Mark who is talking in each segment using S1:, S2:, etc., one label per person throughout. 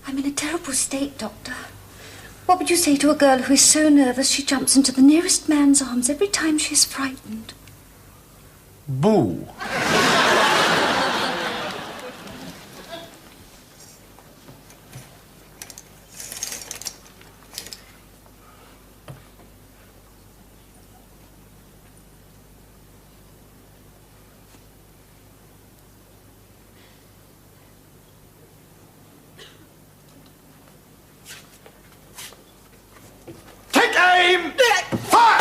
S1: I'm in a terrible state, Doctor. What would you say to a girl who is so nervous she jumps into the nearest man's arms every time she is frightened?
S2: Boo. Aim! Fire!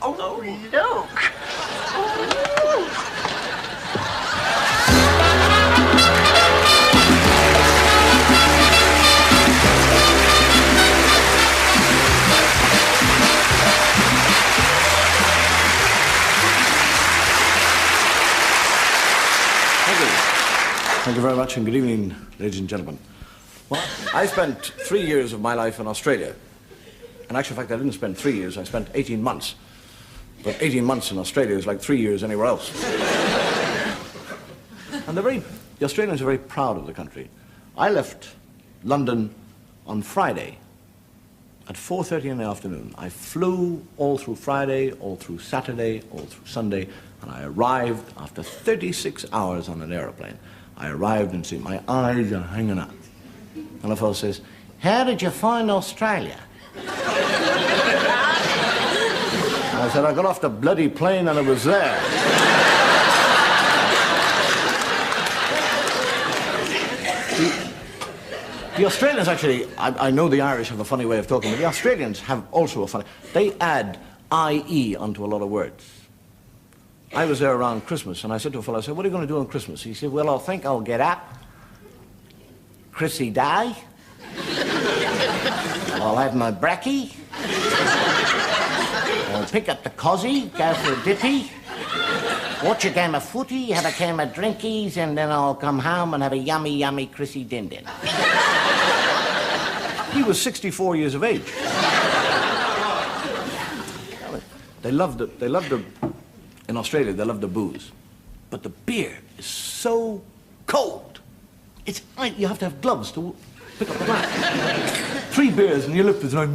S3: Oh, look!
S2: Thank you very much, and good evening, ladies and gentlemen. Well, I spent 3 years of my life in Australia. In actual fact, I didn't spend 3 years, I spent 18 months. But 18 months in Australia is like 3 years anywhere else. And the Australians are very proud of the country. I left London on Friday at 4:30 in the afternoon. I flew all through Friday, all through Saturday, all through Sunday, and I arrived after 36 hours on an aeroplane. I arrived and see my eyes are hanging out. And the fellow says, "How did you find Australia?" I said, "I got off the bloody plane and it was there." The Australians actually, I know the Irish have a funny way of talking, but the Australians have also a funny, they add IE onto a lot of words. I was there around Christmas, and I said to a fellow, I said, "What are you going to do on Christmas?" He said, "Well, I think I'll get up, Chrissy Day, I'll have my brekkie, I'll pick up the cozzy, go for a dippy, watch a game of footy, have a game of drinkies, and then I'll come home and have a yummy, yummy Chrissy Din Din." He was 64 years of age. In Australia, they love the booze. But the beer is so cold. You have to have gloves to pick up the glass. 3 beers and your lip is like...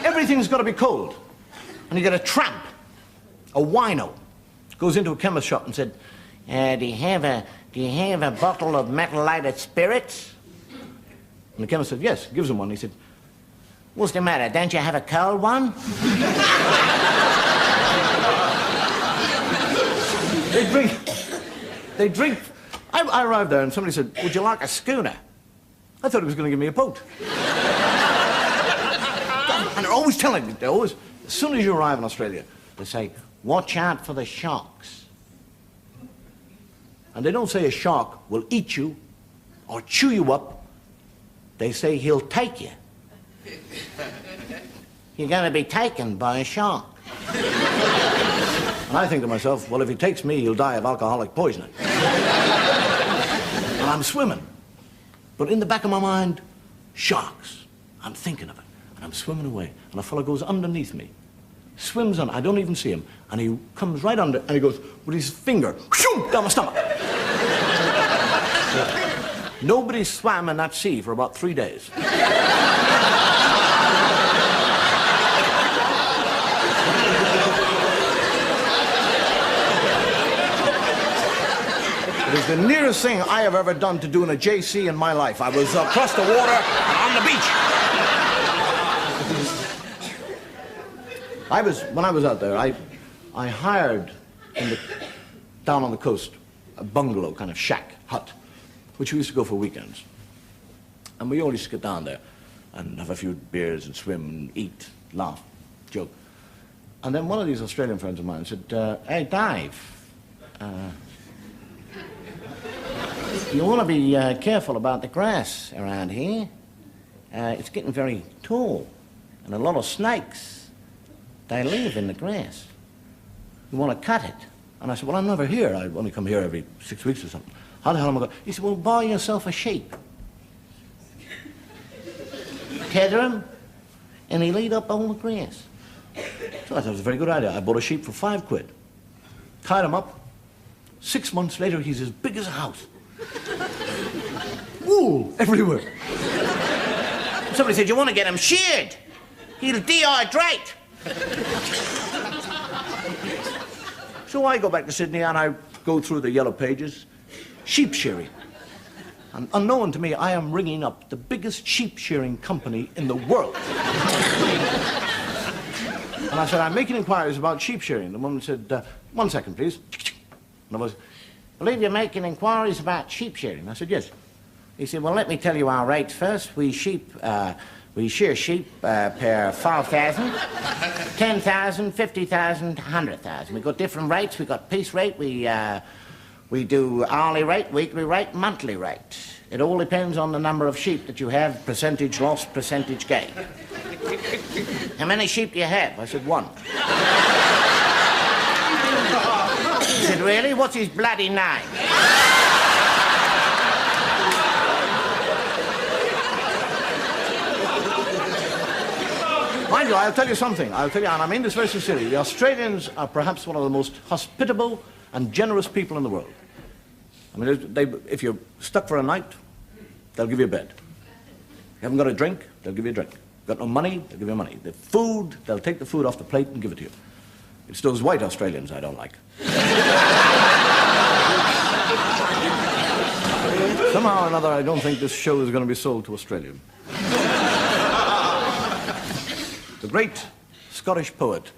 S2: Everything's got to be cold. And you get a tramp, a wino, goes into a chemist shop and said, do you have a bottle of methylated spirits?" And the chemist said, "Yes," gives him one. He said, "What's the matter? Don't you have a cold one?" They drink. I arrived there and somebody said, "Would you like a schooner?" I thought he was going to give me a boat. And they're always telling me, as soon as you arrive in Australia, they say, "Watch out for the sharks." And they don't say a shark will eat you or chew you up. They say he'll take you. You're going to be taken by a shark. And I think to myself, well, if he takes me, he'll die of alcoholic poisoning. And I'm swimming. But in the back of my mind, sharks. I'm thinking of it. And I'm swimming away. And a fellow goes underneath me. Swims on, I don't even see him. And he comes right under, and he goes with his finger, down my stomach. Nobody swam in that sea for about 3 days. It is the nearest thing I have ever done to doing a JC in my life. I was across the water and on the beach. When I was out there, I hired down on the coast a bungalow, kind of shack, hut, which we used to go for weekends. And we all used to get down there and have a few beers and swim and eat, laugh, joke. And then one of these Australian friends of mine said, "Hey, Dave, you want to be careful about the grass around here. It's getting very tall, and a lot of snakes, they live in the grass. You want to cut it." And I said, well, I'm never here. I only come here every 6 weeks or something. How the hell am I going? He said, well, buy yourself a sheep. Tether him, and he'll eat up all the grass. So I thought it was a very good idea. I bought a sheep for £5. Tied him up. 6 months later, he's as big as a house. Wool everywhere. Somebody said, you want to get him sheared? He'll dehydrate. So I go back to Sydney and I go through the yellow pages. Sheep shearing. And unknown to me, I am ringing up the biggest sheep shearing company in the world. And I said, I'm making inquiries about sheep shearing. The woman said, 1 second, please. And I was, believe you're making inquiries about sheep shearing? I said, yes. He said, well, let me tell you our rates first. We shear sheep per 5,000, 10,000, 50,000, 100,000. We've got different rates. We've got piece rate. We do hourly rate, weekly rate, monthly rate. It all depends on the number of sheep that you have, percentage loss, percentage gain. How many sheep do you have? I said, 1. He said, really? What's his bloody name? Mind you, I'll tell you something. I'll tell you, and I mean this very sincerely. The Australians are perhaps one of the most hospitable and generous people in the world. I mean, if you're stuck for a night, they'll give you a bed. You haven't got a drink, they'll give you a drink. Got no money, they'll give you money. The food, they'll take the food off the plate and give it to you. It's those white Australians I don't like. Somehow or another, I don't think this show is going to be sold to Australia. The great Scottish poet,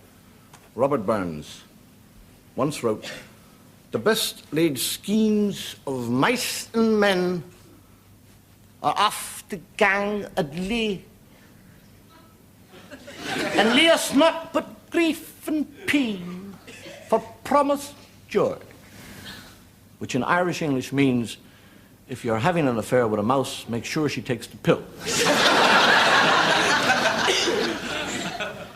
S2: Robert Burns, once wrote, the best laid schemes of mice and men are oft to gang at lay. And lay us not but grief and pain for promised joy. Which in Irish English means, if you're having an affair with a mouse, make sure she takes the pill.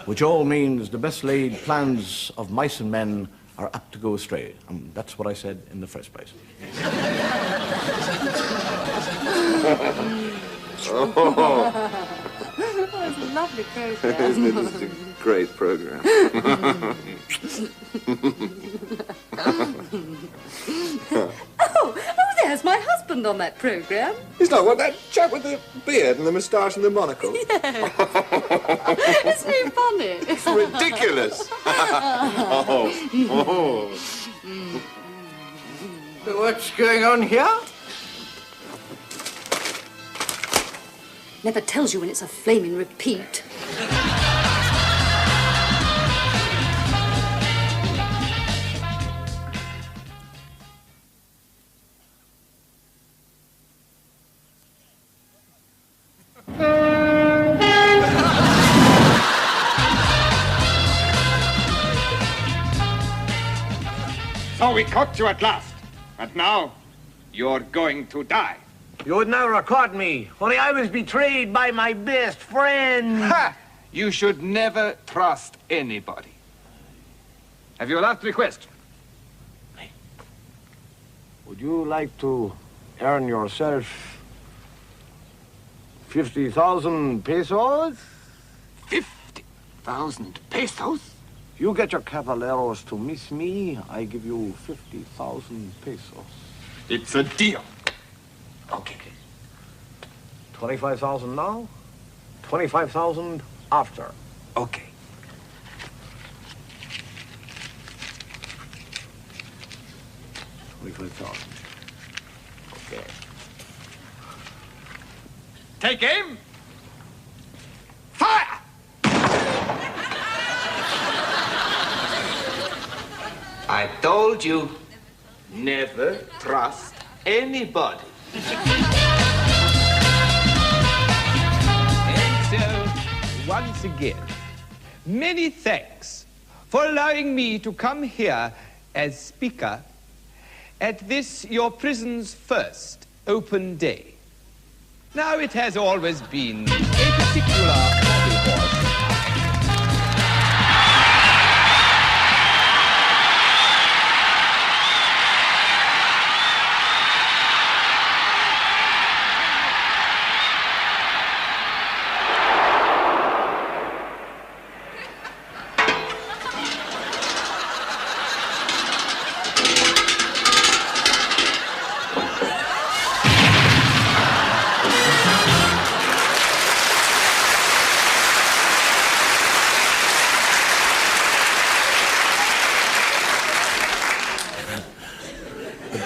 S2: Which all means the best laid plans of mice and men are apt to go astray. And that's what I said in the first place.
S1: That's a lovely program.
S4: Isn't it just a great program?
S1: Oh, there's my husband on that program.
S4: He's not what, that chap with the beard and the moustache and the monocle?
S1: Yeah. Isn't he funny?
S4: It's ridiculous.
S3: So what's going on here?
S1: Never tells you when it's a flaming repeat.
S5: So we caught you at last. And now, you're going to die.
S3: You would now record me, only I was betrayed by my best friend.
S5: Ha! You should never trust anybody. Have you a last request?
S3: Would you like to earn yourself 50,000 pesos?
S5: 50,000 pesos?
S3: You get your caballeros to miss me, I give you 50,000 pesos.
S5: It's a deal.
S3: Okay. 25,000 now, 25,000 after.
S5: Okay.
S3: Okay.
S5: Take aim. Fire! I told you, never trust anybody.
S6: And so, once again, many thanks for allowing me to come here as speaker at this, your prison's first open day. Now, it has always been a particular hobby horse.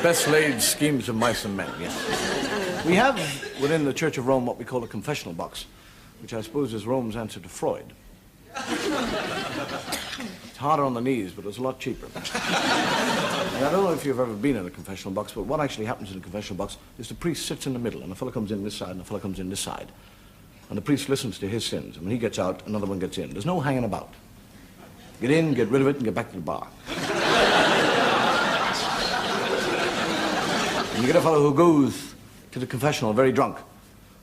S2: best laid schemes of mice and men, yes. We have within the Church of Rome what we call a confessional box, which I suppose is Rome's answer to Freud. It's harder on the knees, but it's a lot cheaper. I don't know if you've ever been in a confessional box, but what actually happens in a confessional box is the priest sits in the middle, and a fellow comes in this side, and a fellow comes in this side. And the priest listens to his sins, and when he gets out, another one gets in. There's no hanging about. Get in, get rid of it, and get back to the bar. And you get a fellow who goes to the confessional very drunk,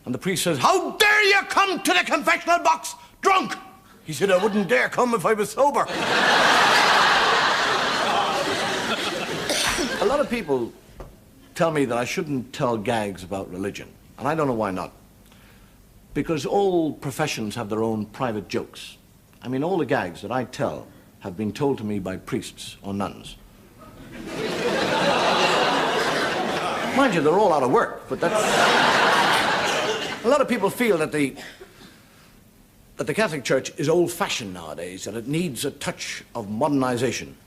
S2: and the priest says, "How dare you come to the confessional box drunk?" He said, "I wouldn't dare come if I was sober." A lot of people tell me that I shouldn't tell gags about religion, and I don't know why not. Because all professions have their own private jokes. I mean, all the gags that I tell have been told to me by priests or nuns. Mind you, they're all out of work, but that's... A lot of people feel that the Catholic Church is old-fashioned nowadays, that it needs a touch of modernization.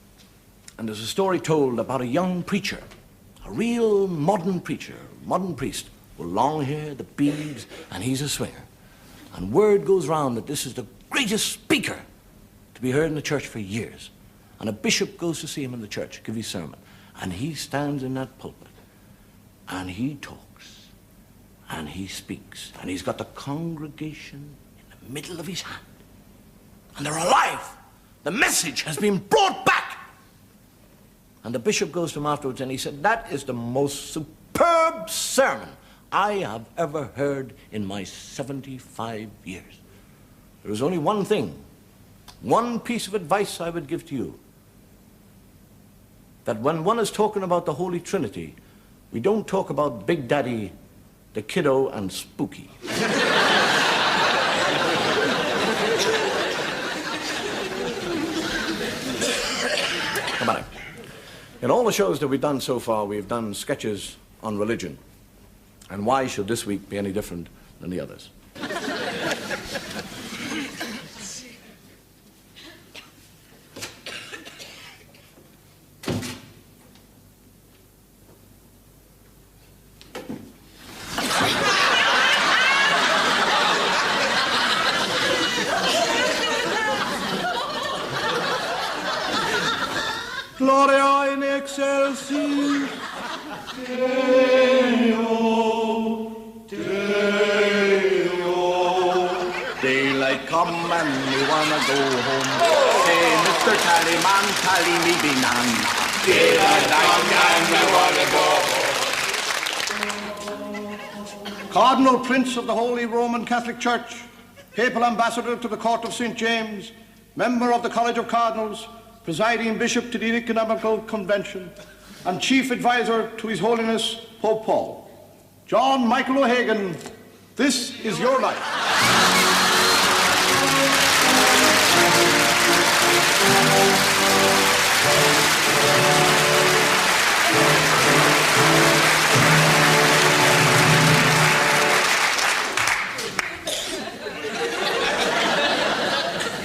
S2: And there's a story told about a young preacher, a real modern preacher, modern priest, with long hair, the beads, and he's a swinger. And word goes round that this is the greatest speaker to be heard in the church for years. And a bishop goes to see him in the church, give his sermon, and he stands in that pulpit, and he talks, and he speaks, and he's got the congregation in the middle of his hand. And they're alive. The message has been brought back. And the bishop goes to him afterwards, and he said, "That is the most superb sermon I have ever heard in my 75 years. There is only one thing, one piece of advice I would give to you. That when one is talking about the Holy Trinity, we don't talk about Big Daddy, the Kiddo, and Spooky." Come on. In all the shows that we've done so far, we've done sketches on religion. And why should this week be any different than the others? Gloria in excelsis Deo, Deo. Daylight come and we wanna go home. Say, Mr. Tallyman, tally me banana. Daylight come and we wanna go home. Cardinal Prince of the Holy Roman Catholic Church, Papal Ambassador to the Court of St. James, Member of the College of Cardinals, Presiding Bishop to the Ecumenical Convention, and Chief Advisor to His Holiness Pope Paul. John Michael O'Hagan, this is your life.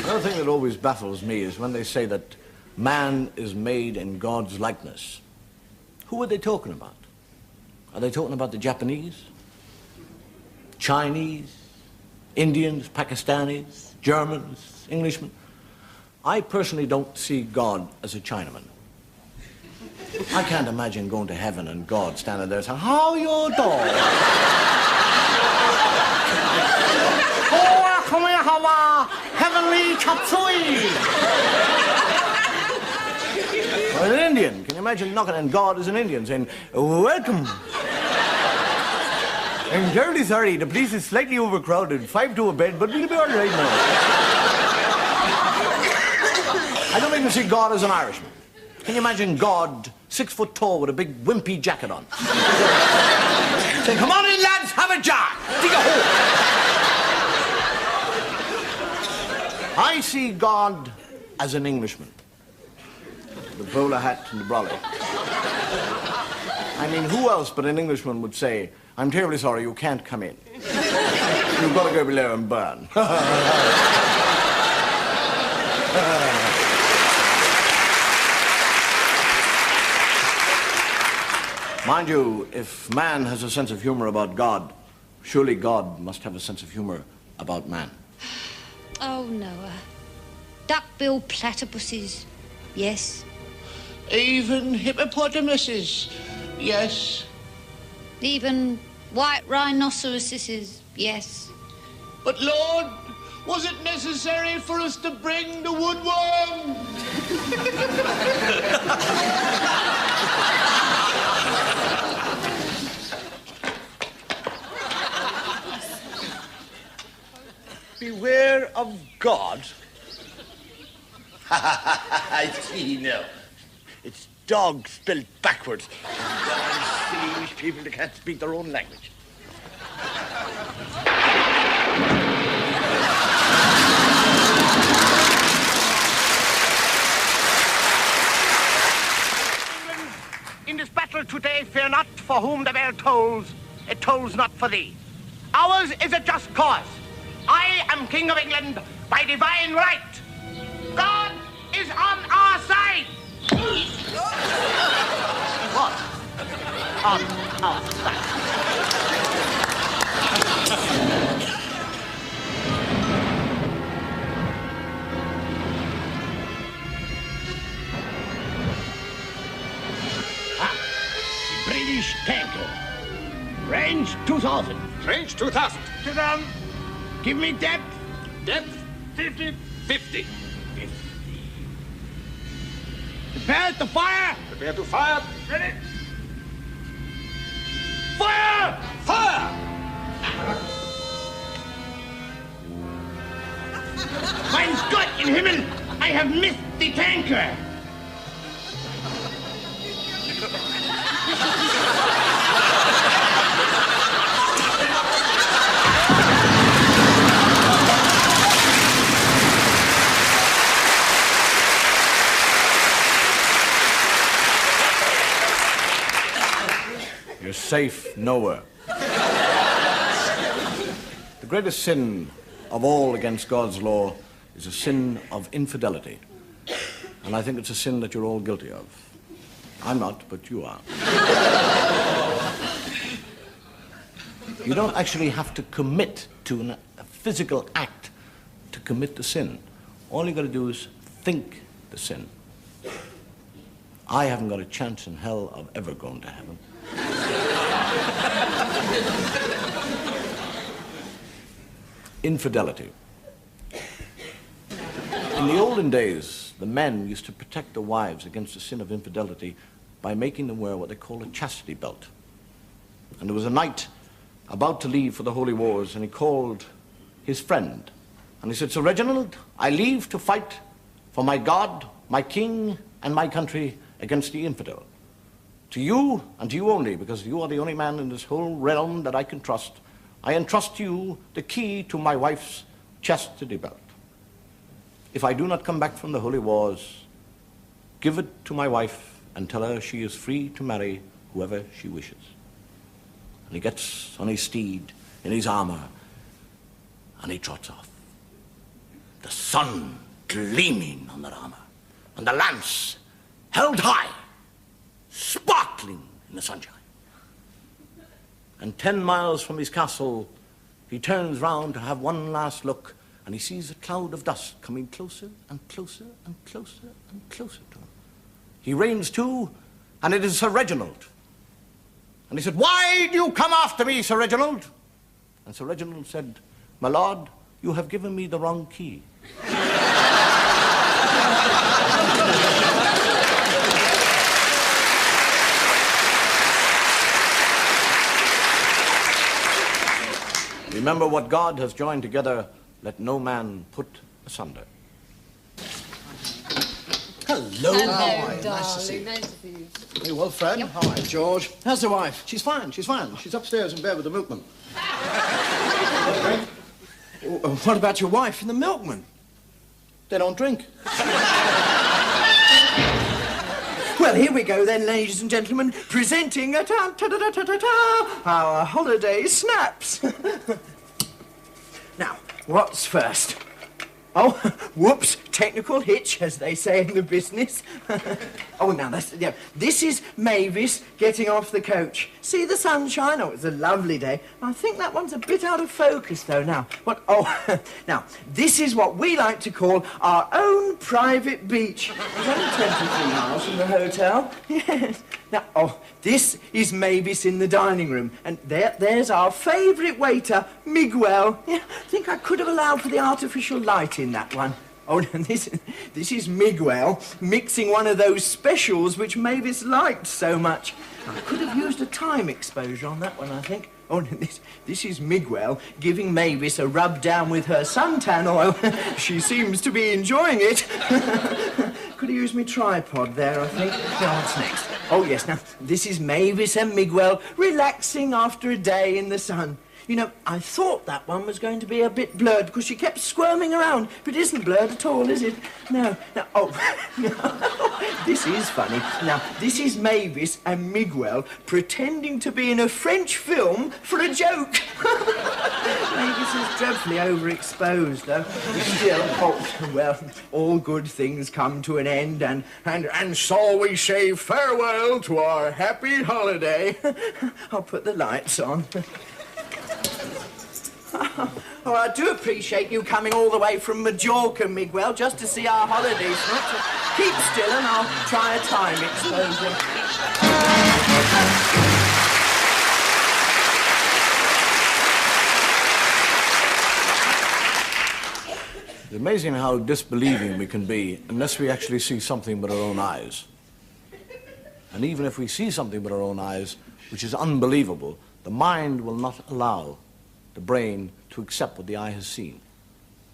S2: Another thing that always baffles me is when they say that man is made in God's likeness. Who are they talking about? Are they talking about the Japanese, Chinese, Indians, Pakistanis, Germans, Englishmen? I personally don't see God as a Chinaman. I can't imagine going to heaven and God standing there saying, "How you doing? Oh, come here, have a heavenly chop suey." Or an Indian, can you imagine knocking on God as an Indian saying, "Welcome. I'm terribly sorry, the place is slightly overcrowded, 5 to a bed, but we'll be all right now." I don't even see God as an Irishman. Can you imagine God 6 foot tall with a big wimpy jacket on? Saying, "Come on in, lads, have a jar, dig a hole." I see God as an Englishman. The bowler hat and the brolly. I mean, who else but an Englishman would say, "I'm terribly sorry, you can't come in. You've got to go below and burn." Mind you, if man has a sense of humor about God, surely God must have a sense of humor about man.
S1: Oh, Noah. Duck-billed platypuses, yes.
S7: Even hippopotamuses, yes.
S1: Even white rhinoceroses, yes.
S7: But Lord, was it necessary for us to bring the woodworm?
S3: Beware of God.
S7: I see now. It's dog spelled backwards. Silly English people that can't speak their own language.
S8: In this battle today, fear not for whom the bell tolls. It tolls not for thee. Ours is a just cause. I am King of England by divine right. God is on our side. What? On our side.
S7: British tanker. Range 2,000.
S5: Range 2,000.
S7: Give me depth.
S5: Depth 50. 50.
S7: Prepare to fire.
S5: Prepare to fire.
S8: Ready?
S7: Fire!
S5: Fire!
S8: Mein Gott in Himmel, I have missed the tanker.
S2: You're safe nowhere. The greatest sin of all against God's law is a sin of infidelity. And I think it's a sin that you're all guilty of. I'm not, but you are. You don't actually have to commit to a physical act to commit the sin. All you got to do is think the sin. I haven't got a chance in hell of ever going to heaven. Infidelity. In the olden days, the men used to protect their wives against the sin of infidelity by making them wear what they call a chastity belt. And there was a knight about to leave for the holy wars, and he called his friend. And he said, "Sir Reginald, I leave to fight for my God, my king, and my country against the infidel. To you, and to you only, because you are the only man in this whole realm that I can trust, I entrust to you the key to my wife's chastity belt. If I do not come back from the holy wars, give it to my wife and tell her she is free to marry whoever she wishes." And he gets on his steed, in his armor, and he trots off. The sun gleaming on that armor, and the lance held high, sparkling in the sunshine. And 10 miles from his castle, he turns round to have one last look, and he sees a cloud of dust coming closer and closer and closer and closer to him. He reins to, and it is Sir Reginald. And he said, "Why do you come after me, Sir Reginald?" And Sir Reginald said, "My lord, you have given me the wrong key." Remember, what God has joined together, let no man put asunder.
S9: Hello.
S10: Hello,
S9: Nice to see
S10: darling.
S9: you.
S10: Nice to see you.
S9: Very well, Fred.
S10: Yep.
S9: Hi, George. How's the wife? She's fine. She's fine. She's upstairs in bed with the milkman. What about your wife and the milkman?
S2: They don't drink.
S9: Well, here we go then, ladies and gentlemen, presenting our holiday snaps. Now, what's first? Oh, whoops, technical hitch, as they say in the business. Oh, now, this is Mavis getting off the coach. See the sunshine? Oh, it's a lovely day. I think that one's a bit out of focus, though, now. What? Oh, now, this is what we like to call our own private beach. It's only 23 miles from the hotel. Yes. Now, oh, this is Mavis in the dining room, and there's our favourite waiter, Miguel. Yeah, I think I could have allowed for the artificial light in that one. Oh, and this is Miguel mixing one of those specials which Mavis liked so much. I could have used a time exposure on that one, I think. Oh, and this is Miguel giving Mavis a rub down with her suntan oil. She seems to be enjoying it. Could have used my tripod there, I think. Now, what's next? Oh, yes, now, this is Mavis and Miguel relaxing after a day in the sun. You know, I thought that one was going to be a bit blurred because she kept squirming around, but it isn't blurred at all, is it? No. Oh, no. This is funny. Now, this is Mavis and Miguel pretending to be in a French film for a joke. Mavis is dreadfully overexposed, though. Still, oh, well, all good things come to an end, and so we say farewell to our happy holiday. I'll put the lights on. Oh, I do appreciate you coming all the way from Majorca, Miguel, just to see our holidays. Keep still and I'll try a time exposure.
S2: It's amazing how disbelieving we can be unless we actually see something with our own eyes. And even if we see something with our own eyes, which is unbelievable, the mind will not allow the brain to accept what the eye has seen.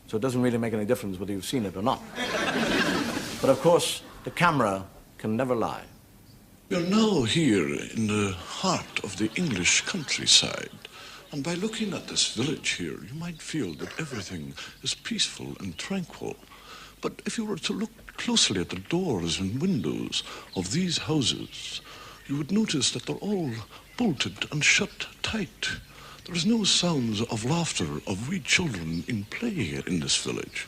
S2: So it doesn't really make any difference whether you've seen it or not. But of course, the camera can never lie.
S10: You're now here in the heart of the English countryside. And by looking at this village here, you might feel that everything is peaceful and tranquil. But if you were to look closely at the doors and windows of these houses, you would notice that they're all bolted and shut tight. There is no sounds of laughter of wee children in play here in this village.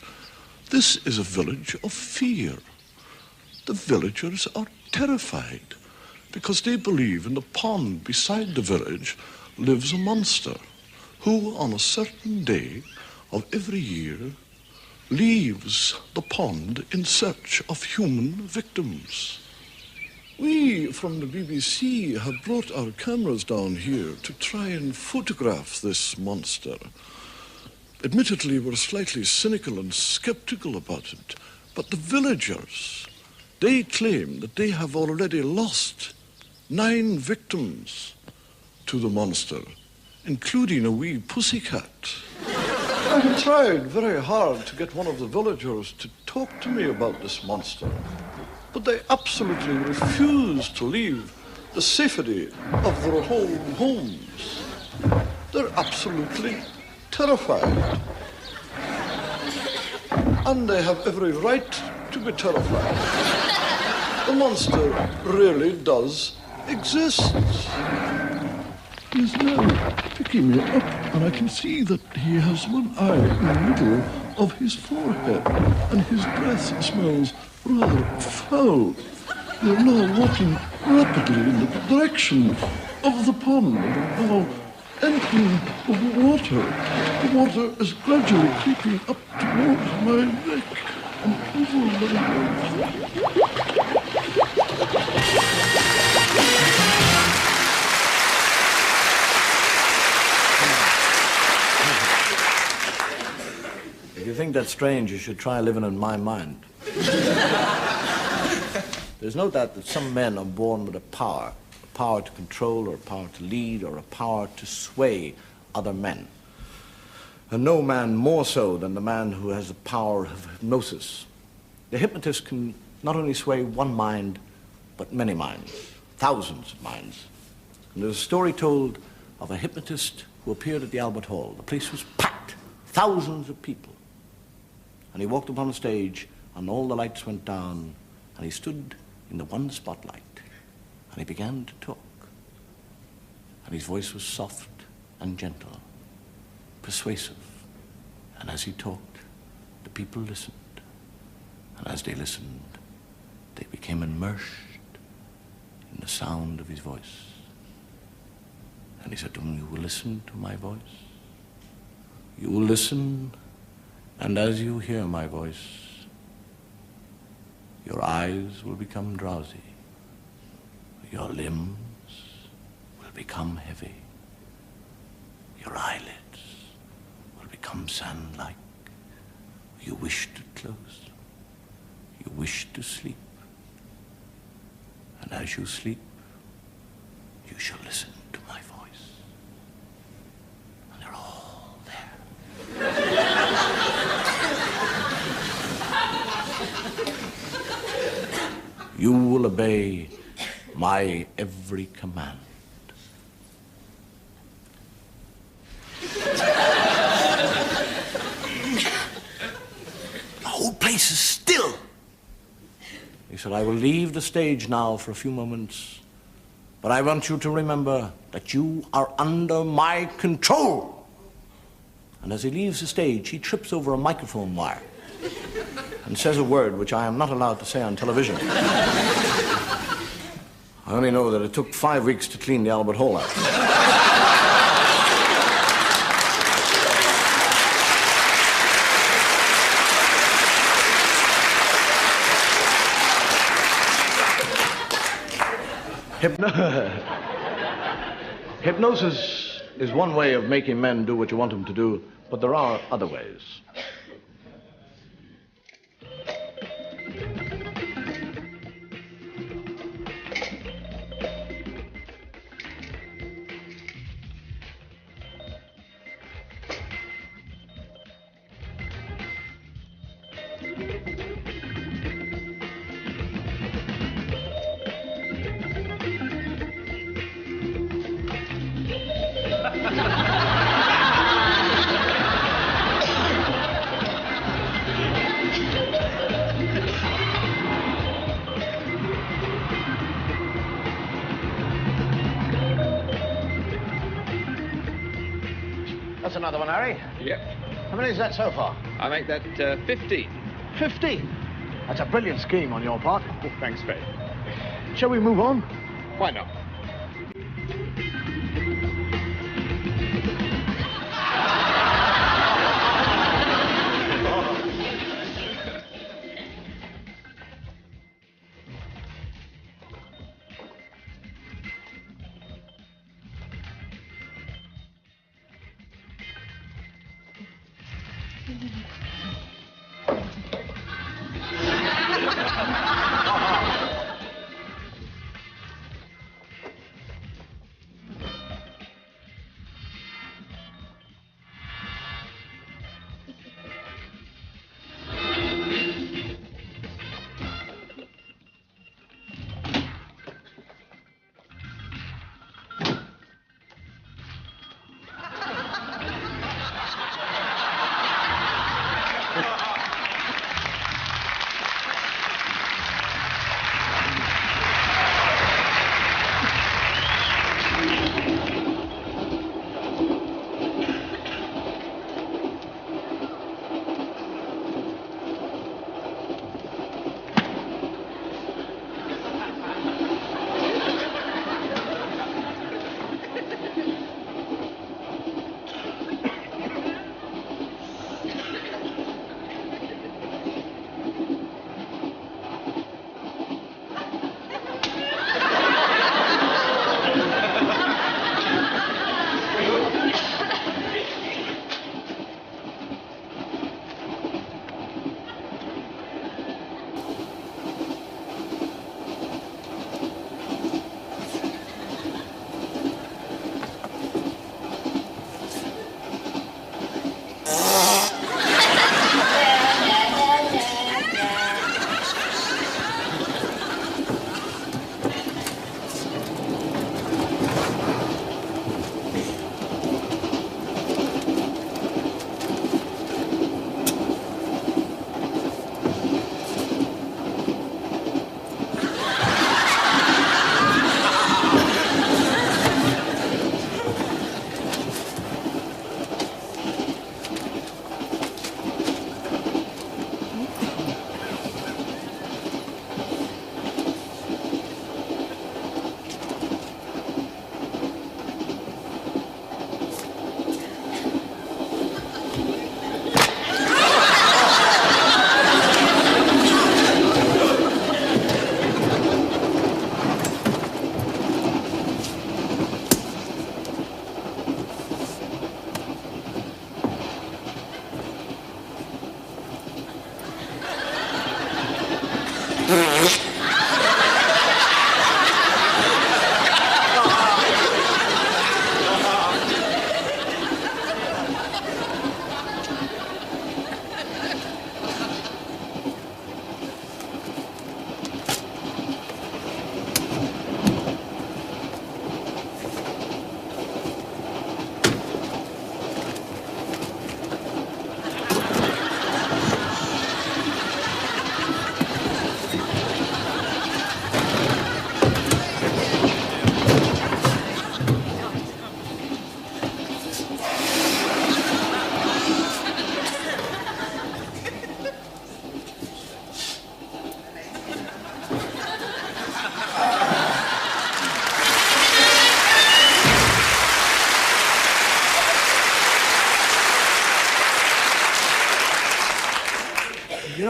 S10: This is a village of fear. The villagers are terrified because they believe in the pond beside the village lives a monster who on a certain day of every year leaves the pond in search of human victims. We from the BBC have brought our cameras down here to try and photograph this monster. Admittedly, we're slightly cynical and skeptical about it, but the villagers, they claim that they have already lost 9 victims to the monster, including a wee pussycat. I have tried very hard to get one of the villagers to talk to me about this monster, but they absolutely refuse to leave the safety of their own homes. They're absolutely terrified. And they have every right to be terrified. The monster really does exist. He's now picking me up, and I can see that he has one eye in the middle of his forehead, and his breath smells rather foul. They're now walking rapidly in the direction of the pond, and now entering the water. The water is gradually creeping up towards my neck and over my mouth.
S2: If you think that's strange, you should try living in my mind. There's no doubt that some men are born with a power to control, or a power to lead, or a power to sway other men. And no man more so than the man who has the power of hypnosis. The hypnotist can not only sway one mind, but many minds, thousands of minds. And there's a story told of a hypnotist who appeared at the Albert Hall. The place was packed, thousands of people. And he walked upon the stage, and all the lights went down, and he stood in the one spotlight, and he began to talk. And his voice was soft and gentle, persuasive. And as he talked, The people listened. And as they listened, they became immersed in the sound of his voice. And he said to them, you will listen to my voice. You will listen, and as you hear my voice, your eyes will become drowsy. Your limbs will become heavy. Your eyelids will become sand-like. You wish to close. You wish to sleep. And as you sleep, you shall listen to my voice. And they're all there. You will obey my every command. The whole place is still. He said, I will leave the stage now for a few moments, but I want you to remember that you are under my control. And as he leaves the stage, he trips over a microphone wire and says a word which I am not allowed to say on television. I only know that it took 5 weeks to clean the Albert Hall out. Hypnosis is one way of making men do what you want them to do, but there are other ways. That's another one, Harry.
S6: Yep.
S2: How many is that so far?
S6: I make that 15.
S2: 50? That's a brilliant scheme on your part.
S6: Oh, thanks, Fred.
S2: Shall we move on?
S6: Why not?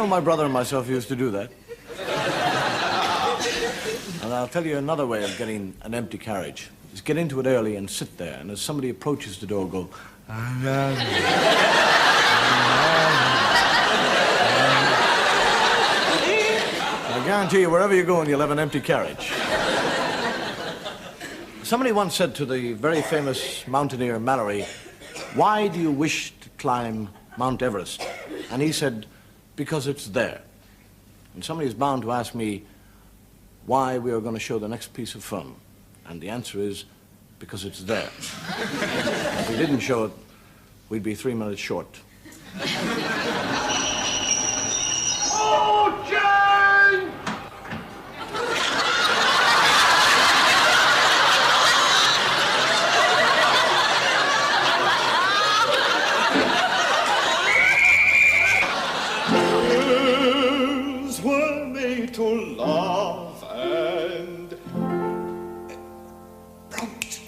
S2: know my brother and myself used to do that. And I'll tell you another way of getting an empty carriage. Is get into it early and sit there, and as somebody approaches the door, go... I guarantee you, wherever you're going, you'll have an empty carriage. Somebody once said to the very famous mountaineer Mallory, "Why do you wish to climb Mount Everest?" And he said, "Because it's there." And somebody is bound to ask me why we are going to show the next piece of film. And the answer is, because it's there. If we didn't show it, we'd be 3 minutes short.
S8: Oh, Jane!
S10: Girls were made to love and prompt.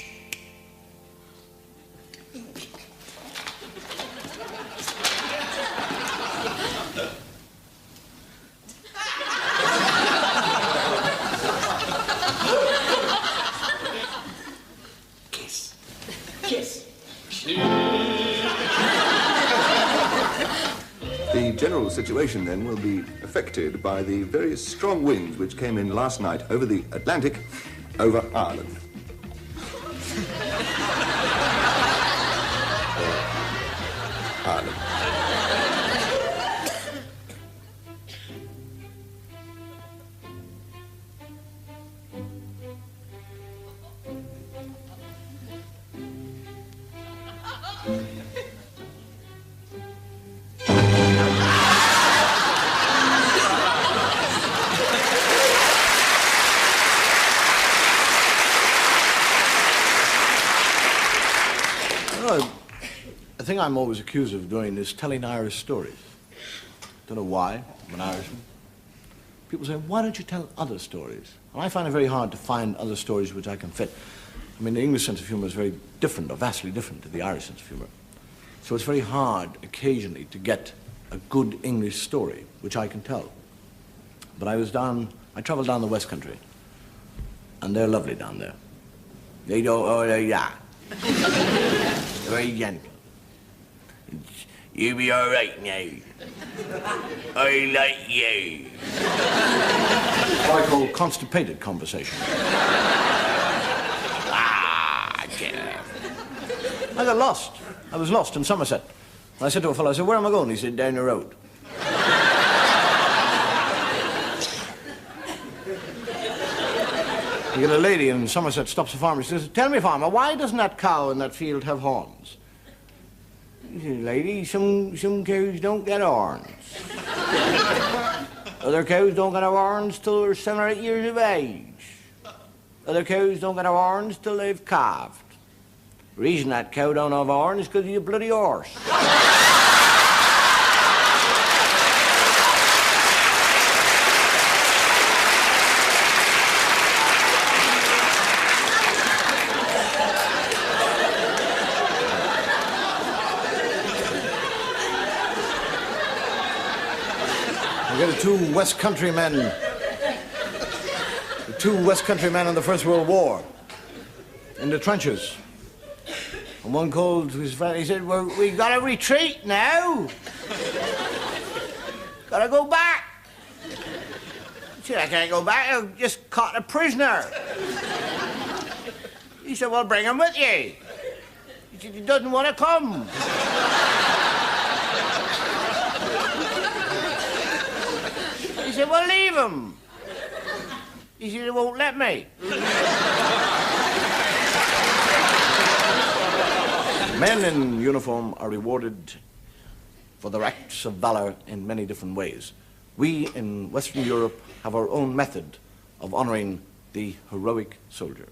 S10: Kiss. Kiss.
S4: The general situation, then, will be affected by the very strong winds which came in last night over the Atlantic, over Ireland. Ireland.
S2: The thing I'm always accused of doing is telling Irish stories. Don't know why, I'm an Irishman. People say, why don't you tell other stories? And I find it very hard to find other stories which I can fit. I mean, the English sense of humor is very different, or vastly different to the Irish sense of humor. So it's very hard, occasionally, to get a good English story, which I can tell. But I traveled down the West Country, and they're lovely down there. They don't, very gentle. You'll be all right now. I like you. What I call constipated conversation. I got lost. I was lost in Somerset. And I said to a fellow, I said, where am I going? He said, down the road. You get a lady in Somerset stops a farmer. She says, tell me, farmer, why doesn't that cow in that field have horns? He says, lady, some cows don't get horns. Other cows don't get horns till they're 7 or 8 years of age. Other cows don't get horns till they've calved. The reason that cow don't have horns is because he's a bloody horse. We got the two West Country men in the First World War in the trenches. And one called his friend, he said, well, we gotta retreat now. Gotta go back. He said, I can't go back, I just caught a prisoner. He said, well, bring him with you. He said, he doesn't want to come. He said, well, leave him. He said, they won't let me. Men in uniform are rewarded for their acts of valor in many different ways. We in Western Europe have our own method of honoring the heroic soldier.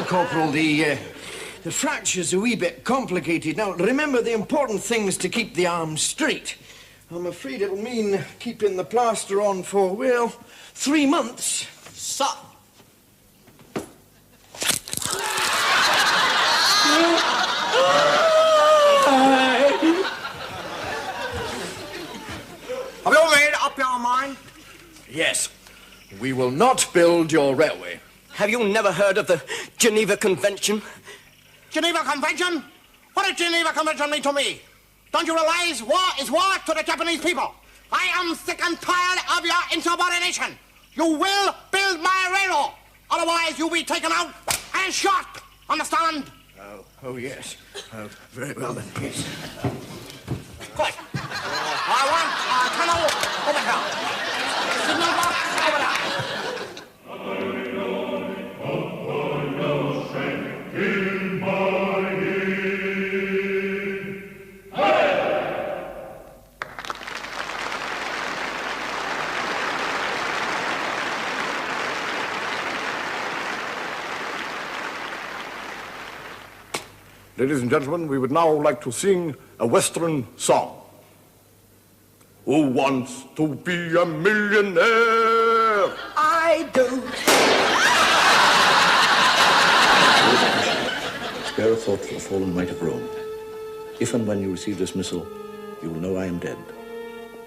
S9: Corporal, the fracture's a wee bit complicated. Now, remember the important thing is to keep the arms straight. I'm afraid it'll mean keeping the plaster on for, well, 3 months.
S2: Stop!
S8: Have you made up your mind?
S11: Yes. We will not build your railway.
S12: Have you never heard of the Geneva Convention?
S8: Geneva Convention? What does Geneva Convention mean to me? Don't you realize war is war to the Japanese people? I am sick and tired of your insubordination. You will build my railroad. Otherwise, you'll be taken out and shot. Understand?
S11: Oh, yes. Very well, then, yes.
S8: Good. I want a tunnel over here. Signal box over there.
S10: Ladies and gentlemen, we would now like to sing a Western song. Who wants to be a millionaire?
S9: I do.
S2: Spare a thought for the fallen might of Rome. If and when you receive this missile, you will know I am dead.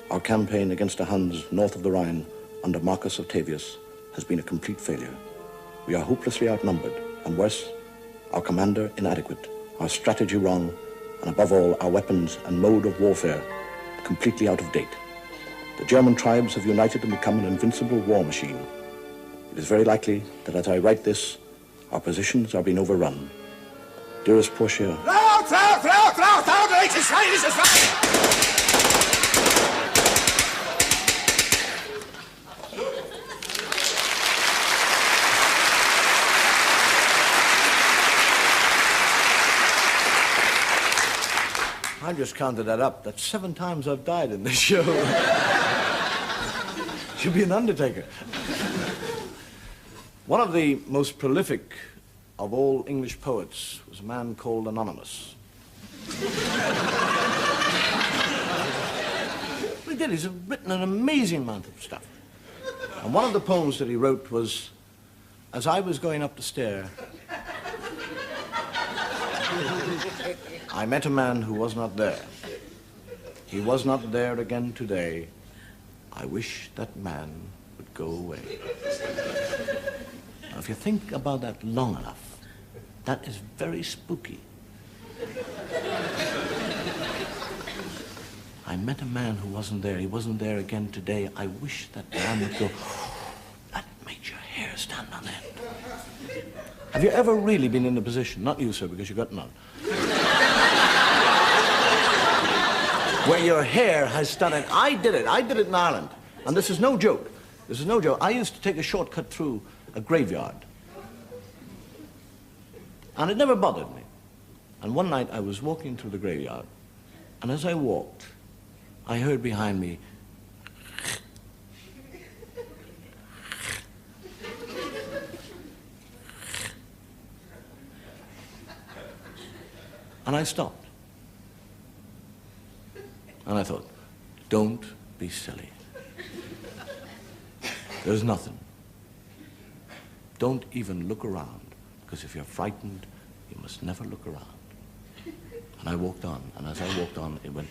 S2: Our campaign against the Huns north of the Rhine under Marcus Octavius has been a complete failure. We are hopelessly outnumbered, and worse, our commander inadequate, our strategy wrong, and above all, our weapons and mode of warfare completely out of date. The German tribes have united and become an invincible war machine. It is very likely that as I write this, our positions are being overrun. Dearest Portia, I just counted that up. That's 7 times I've died in this show. Should be an undertaker. One of the most prolific of all English poets was a man called Anonymous. He did. He's written an amazing amount of stuff. And one of the poems that he wrote was, as I was going up the stair, I met a man who was not there. He was not there again today. I wish that man would go away. Now, if you think about that long enough, that is very spooky. I met a man who wasn't there. He wasn't there again today. I wish that man would go. That made your hair stand on end. Have you ever really been in a position, not you, sir, because you got none, where your hair has stood in? I did it in Ireland. And this is no joke. This is no joke. I used to take a shortcut through a graveyard. And it never bothered me. And one night I was walking through the graveyard, and as I walked, I heard behind me, and I stopped. And I thought, don't be silly. There's nothing. Don't even look around, because if you're frightened, you must never look around. And I walked on, and as I walked on, it went.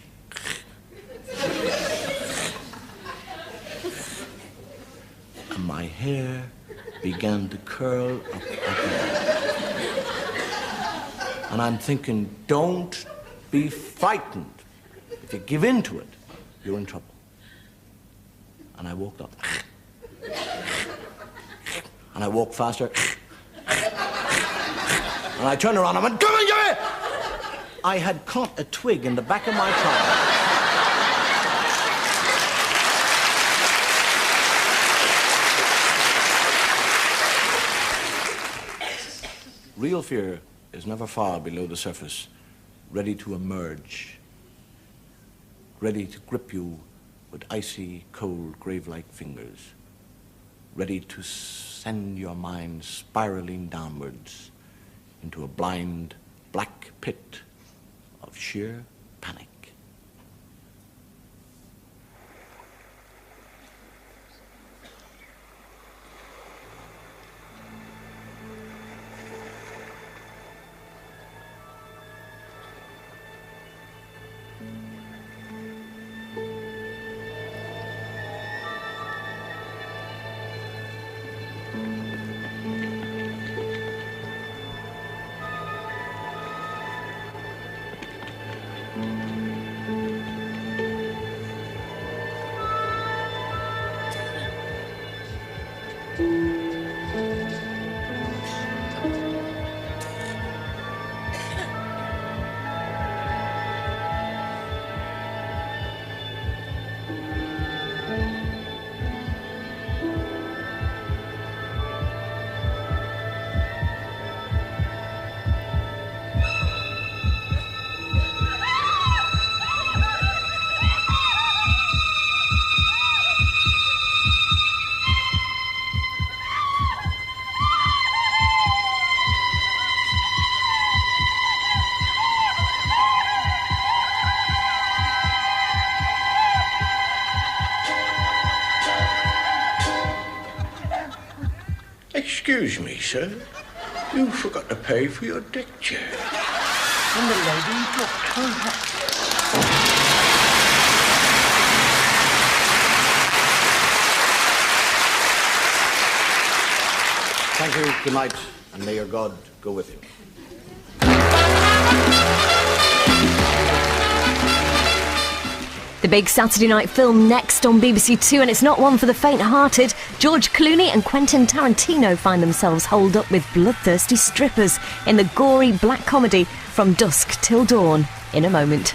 S2: And my hair began to curl up again. And I'm thinking, don't be frightened. If you give in to it, you're in trouble. And I walked on. And I walked faster. And I turned around and went, come on, give it! I had caught a twig in the back of my trunk. Real fear is never far below the surface, ready to emerge, ready to grip you with icy, cold, grave-like fingers, ready to send your mind spiraling downwards into a blind, black pit of sheer panic.
S10: Excuse me, sir. You forgot to pay for your deck chair.
S9: And the lady dropped her hat.
S2: Thank you, good night, and may your God go with you.
S13: The big Saturday night film next on BBC Two, and it's not one for the faint-hearted. George Clooney and Quentin Tarantino find themselves holed up with bloodthirsty strippers in the gory black comedy From Dusk Till Dawn in a moment.